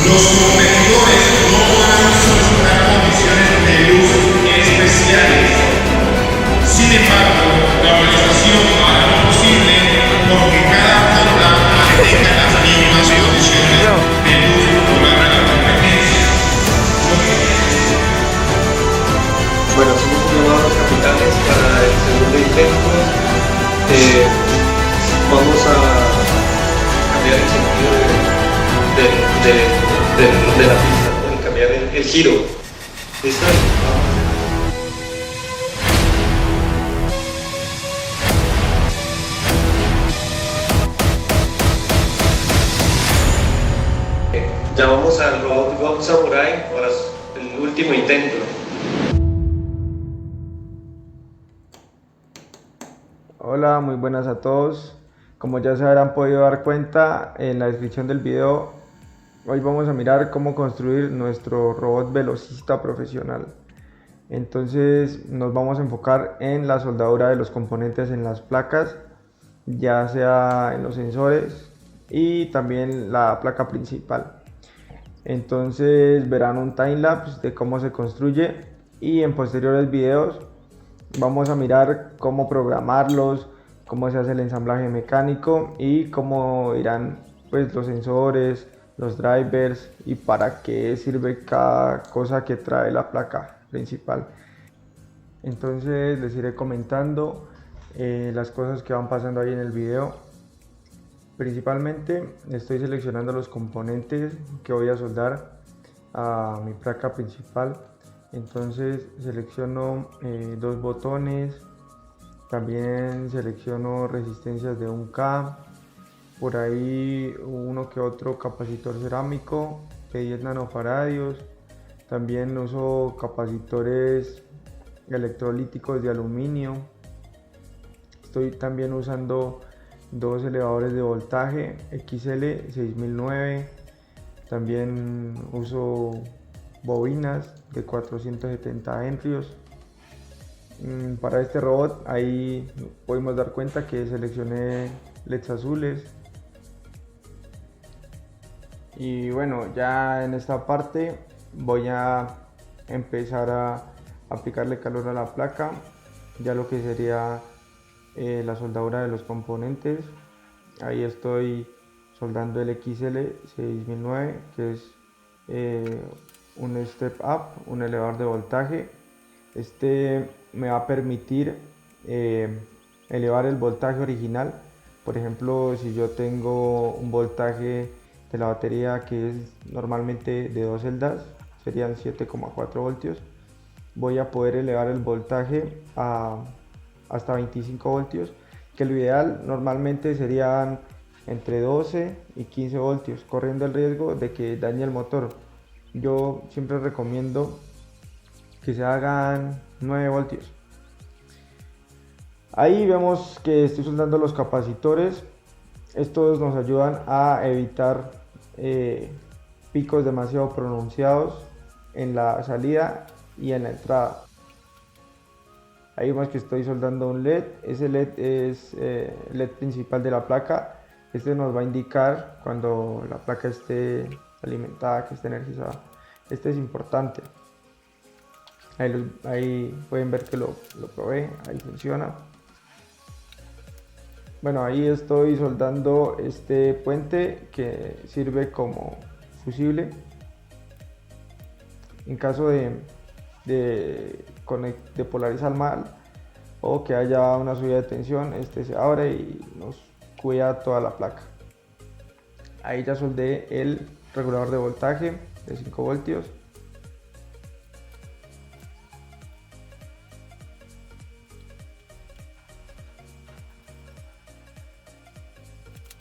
Los competidores no podrán solicitar condiciones de luz especiales. Sin embargo, la organización hará lo posible porque cada ronda mantenga las mismas condiciones de luz durante la competencia. Bueno, hacemos un llamado a los capitanes para el segundo intento. Vamos a cambiar el sentido de la pista, ¿no? Y cambiar el giro. ¿Listo? Llamamos al robot God Samurai para el último intento. Hola, muy buenas a todos. Como ya se habrán podido dar cuenta en la descripción del video, hoy vamos a mirar cómo construir nuestro robot velocista profesional. Entonces nos vamos a enfocar en la soldadura de los componentes en las placas, ya sea en los sensores y también la placa principal. Entonces verán un timelapse de cómo se construye y en posteriores videos vamos a mirar cómo programarlos, cómo se hace el ensamblaje mecánico y cómo irán pues los sensores, los drivers y para qué sirve cada cosa que trae la placa principal. Entonces les iré comentando las cosas que van pasando ahí en el video. Principalmente estoy seleccionando los componentes que voy a soldar a mi placa principal. Entonces selecciono dos botones, también selecciono resistencias de 1K, por ahí uno que otro capacitor cerámico de 10 nanofaradios, también uso capacitores electrolíticos de aluminio, estoy también usando dos elevadores de voltaje XL 6009, también uso bobinas de 470 henrios. Para este robot ahí podemos dar cuenta que seleccioné LEDs azules. Y bueno, ya en esta parte voy a empezar a aplicarle calor a la placa, ya lo que sería la soldadura de los componentes. Ahí estoy soldando el XL 6009, que es un step up, un elevador de voltaje. Este me va a permitir elevar el voltaje original. Por ejemplo, si yo tengo un voltaje de la batería que es normalmente de 2 celdas, serían 7,4 voltios, voy a poder elevar el voltaje hasta 25 voltios, que lo ideal normalmente serían entre 12 y 15 voltios, corriendo el riesgo de que dañe el motor. Yo siempre recomiendo que se hagan 9 voltios. Ahí vemos que estoy soldando los capacitores. Estos nos ayudan a evitar picos demasiado pronunciados en la salida y en la entrada. Ahí vemos que estoy soldando un LED. Ese LED es el LED principal de la placa. Este nos va a indicar cuando la placa esté alimentada, que esté energizada. Este es importante. Ahí pueden ver que lo probé, ahí funciona. Bueno, ahí estoy soldando este puente que sirve como fusible. En caso de polarizar mal o que haya una subida de tensión, este se abre y nos cuida toda la placa. Ahí ya soldé el regulador de voltaje de 5 voltios.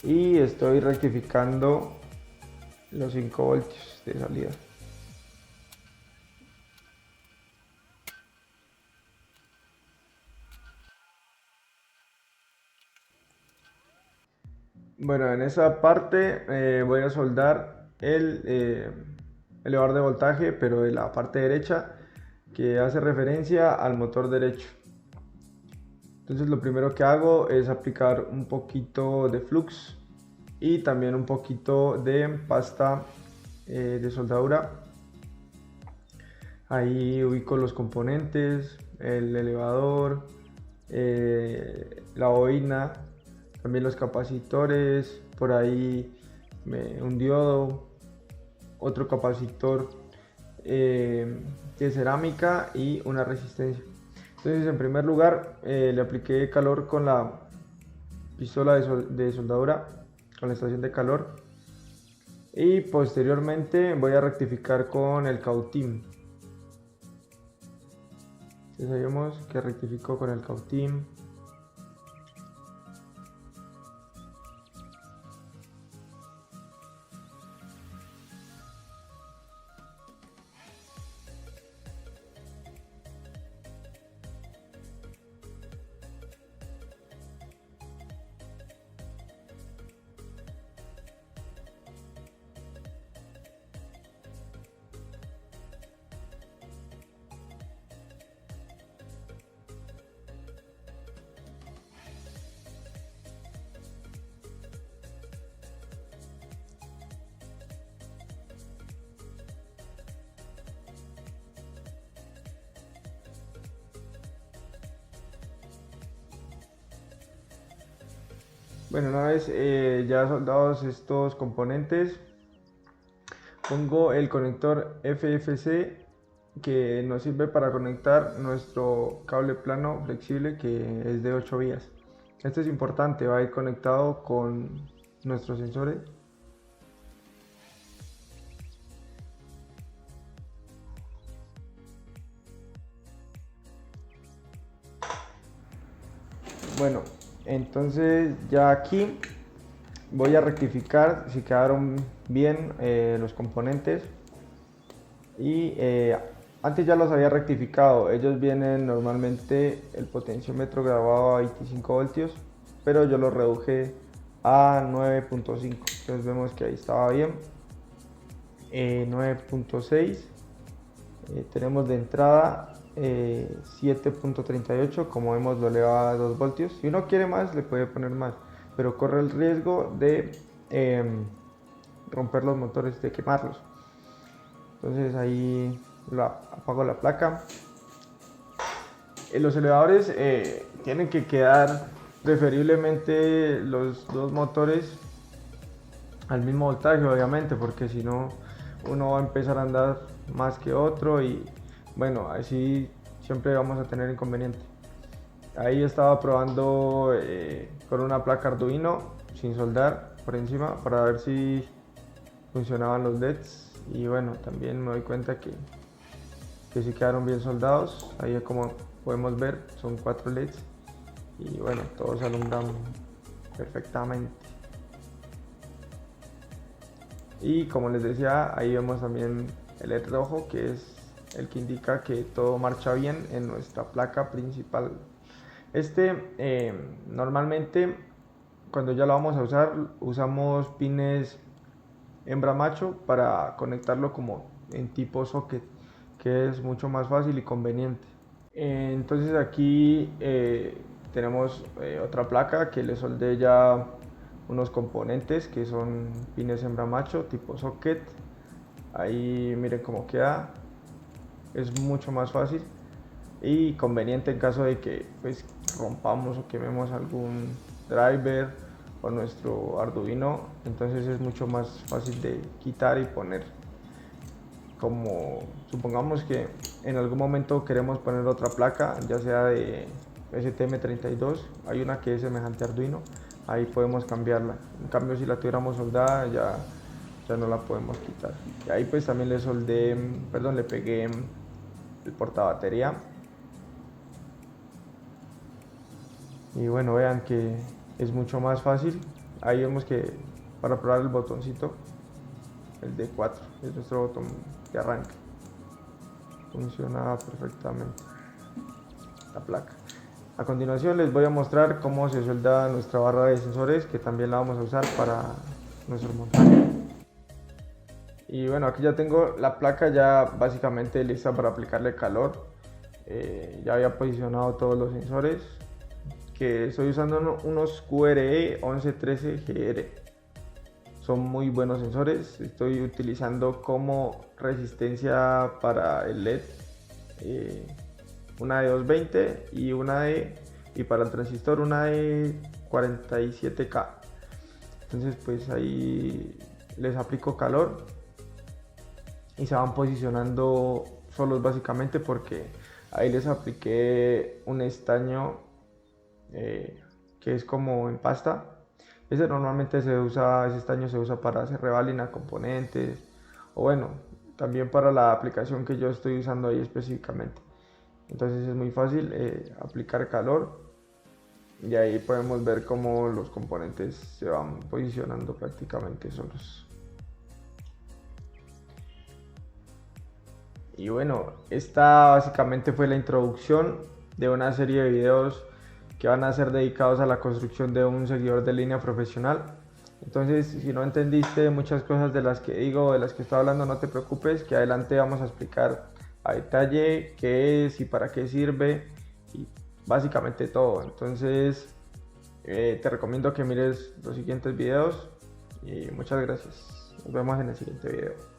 Y estoy rectificando los 5 voltios de salida. Bueno, en esa parte voy a soldar el elevador de voltaje, pero de la parte derecha, que hace referencia al motor derecho. Entonces lo primero que hago es aplicar un poquito de flux y también un poquito de pasta de soldadura. Ahí ubico los componentes, el elevador, la boina, también los capacitores, por ahí un diodo, otro capacitor de cerámica y una resistencia. Entonces, en primer lugar, le apliqué calor con la pistola de soldadura, con la estación de calor, y posteriormente voy a rectificar con el cautín. Entonces ahí vemos que rectificó con el cautín. Bueno, una vez ya soldados estos componentes, pongo el conector FFC que nos sirve para conectar nuestro cable plano flexible, que es de 8 vías. Esto es importante, va a ir conectado con nuestros sensores. Bueno, entonces ya aquí voy a rectificar si quedaron bien los componentes, y antes ya los había rectificado. Ellos vienen normalmente el potenciómetro grabado a 25 voltios, pero yo lo reduje a 9.5. Entonces vemos que ahí estaba bien. 9.6. Tenemos de entrada 7.38, como vemos lo eleva a 2 voltios. Si uno quiere más le puede poner más, pero corre el riesgo de romper los motores, de quemarlos. Entonces ahí apago la placa. Los elevadores tienen que quedar preferiblemente los dos motores al mismo voltaje, obviamente, porque si no uno va a empezar a andar más que otro y bueno, así siempre vamos a tener inconveniente. Ahí estaba probando con una placa Arduino sin soldar por encima para ver si funcionaban los LEDs, y bueno, también me doy cuenta que sí quedaron bien soldados. Ahí, como podemos ver, son 4 LEDs y bueno, todos alumbran perfectamente. Y como les decía, ahí vemos también el LED rojo, que es el que indica que todo marcha bien en nuestra placa principal. Normalmente cuando ya lo vamos a usar, usamos pines hembra macho para conectarlo como en tipo socket, que es mucho más fácil y conveniente. Entonces aquí tenemos otra placa que le soldé ya unos componentes que son pines hembra macho tipo socket. Ahí miren cómo queda, es mucho más fácil y conveniente en caso de que pues rompamos o quememos algún driver o nuestro Arduino. Entonces es mucho más fácil de quitar y poner. Como supongamos que en algún momento queremos poner otra placa, ya sea de STM32, hay una que es semejante a Arduino, ahí podemos cambiarla. En cambio, si la tuviéramos soldada, ya no la podemos quitar. Y ahí pues también le pegué el portabatería. Y bueno, vean que es mucho más fácil. Ahí vemos que para probar el botoncito, el D4 es nuestro botón de arranque, funciona perfectamente la placa. A continuación les voy a mostrar cómo se suelda nuestra barra de sensores, que también la vamos a usar para nuestro montaje. Y bueno, aquí ya tengo la placa ya básicamente lista para aplicarle calor. Ya había posicionado todos los sensores, que estoy usando unos QRE 1113GR. son muy buenos sensores. Estoy utilizando como resistencia para el LED una de 220 y para el transistor una de 47K. Entonces pues ahí les aplico calor y se van posicionando solos básicamente, porque ahí les apliqué un estaño que es como en pasta. Ese normalmente ese estaño se usa para hacer revalina componentes, o bueno, también para la aplicación que yo estoy usando ahí específicamente. Entonces es muy fácil aplicar calor y ahí podemos ver cómo los componentes se van posicionando prácticamente solos. Y bueno, esta básicamente fue la introducción de una serie de videos que van a ser dedicados a la construcción de un seguidor de línea profesional. Entonces, si no entendiste muchas cosas de las que digo, de las que estoy hablando, no te preocupes, que adelante vamos a explicar a detalle qué es y para qué sirve y básicamente todo. Entonces, te recomiendo que mires los siguientes videos y muchas gracias. Nos vemos en el siguiente video.